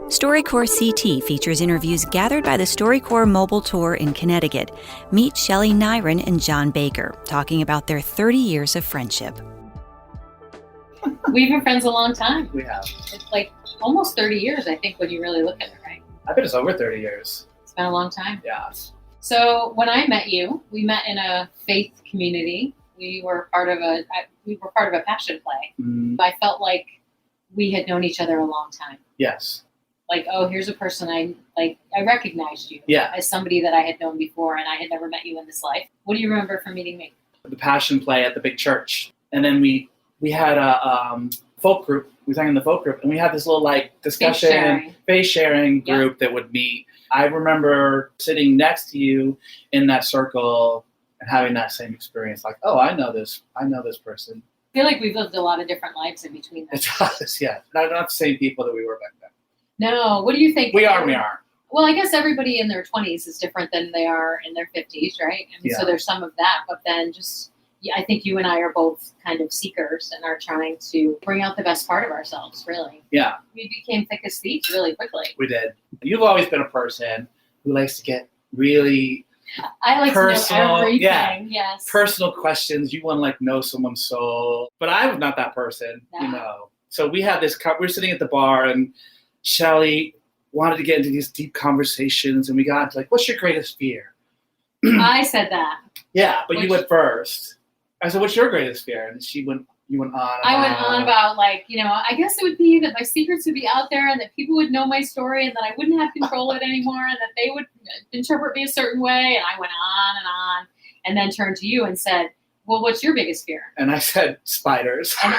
StoryCorps CT features interviews gathered by the StoryCorps Mobile Tour in Connecticut. Meet Shelley Nygren and John Baker, talking about their 30 years of friendship. We've been friends a long time. We have. It's like almost 30 years, I think, when you really look at it, right? I bet it's over 30 years. It's been a long time. Yeah. So when I met you, we met in a faith community. We were part of a passion play. Mm. I felt like we had known each other a long time. Yes. Like, oh, here's a person I recognized you as somebody that I had known before, and I had never met you in this life. What do you remember from meeting me? The passion play at the big church. And then we had a folk group. We sang in the folk group, and we had this little discussion, faith sharing group that would meet. I remember sitting next to you in that circle and having that same experience. Like, oh, I know this person. I feel like we've lived a lot of different lives in between them. It does, yeah. Not the same people that we were back then. No. What do you think? We are. Well, I guess everybody in their 20s is different than they are in their 50s, right? I mean, so there's some of that. But then I think you and I are both kind of seekers and are trying to bring out the best part of ourselves, really. Yeah. We became thick as thieves really quickly. We did. You've always been a person who likes to get really personal, to know everything. Yes. Personal questions. You want to know someone's soul. But I'm not that person, So we had this, we're sitting at the bar and Shelley wanted to get into these deep conversations, and we got into what's your greatest fear? I said that. Yeah, but you went first. I said, what's your greatest fear? And you went on. I went on about I guess it would be that my secrets would be out there and that people would know my story and that I wouldn't have control of it anymore and that they would interpret me a certain way. And I went on and then turned to you and said, well, what's your biggest fear? And I said, spiders. And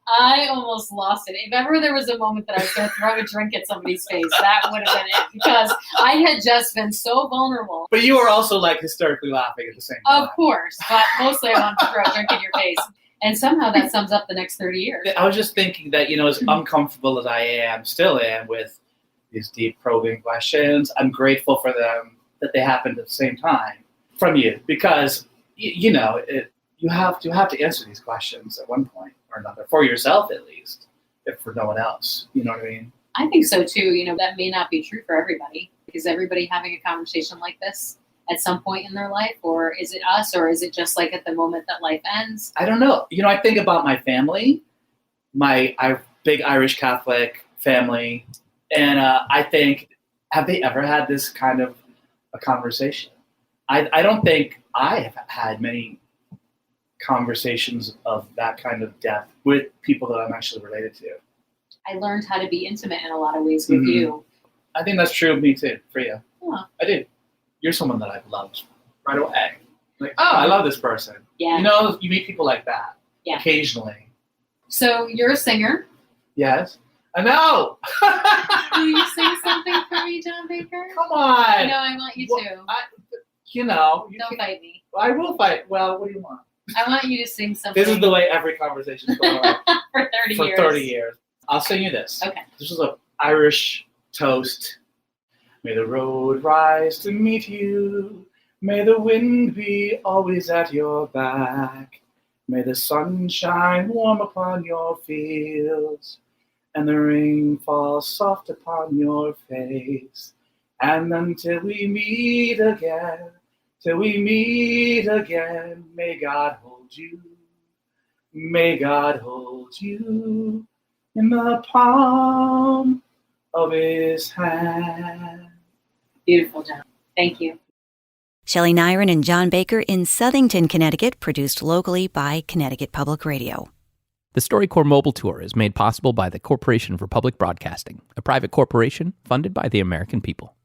I almost lost it. If ever there was a moment that I was going to throw a drink at somebody's face, that would have been it, because I had just been so vulnerable. But you were also hysterically laughing at the same time. Of course, but mostly I wanted to throw a drink in your face. And somehow that sums up the next 30 years. I was just thinking that, as uncomfortable as I still am with these deep probing questions, I'm grateful for them that they happened at the same time from you, because, you have to answer these questions at one point or another, for yourself at least, if for no one else. You know what I mean? I think so too. That may not be true for everybody. Is everybody having a conversation like this at some point in their life, or is it us, or is it just at the moment that life ends? I don't know. I think about my family, my big Irish Catholic family, and I think, have they ever had this kind of a conversation? I don't think I have had many conversations of that kind of depth with people that I'm actually related to. I learned how to be intimate in a lot of ways with you. I think that's true of me too, for you. Huh. I do. You're someone that I've loved right away. I love this person. Yeah. You meet people like that occasionally. So you're a singer. Yes. I know. Will you sing something for me, John Baker? Come on. No, I want you to. Don't fight me. I will fight. Well, what do you want? I want you to sing something. This is the way every conversation is going on. For 30 years. I'll sing you this. Okay. This is an Irish toast. May the road rise to meet you. May the wind be always at your back. May the sun shine warm upon your fields, and the rain fall soft upon your face. And until we meet again, may God hold you. May God hold you in the palm of his hand. Beautiful, John. Thank you. Shelley Nygren and John Baker in Southington, Connecticut, produced locally by Connecticut Public Radio. The StoryCorps Mobile Tour is made possible by the Corporation for Public Broadcasting, a private corporation funded by the American people.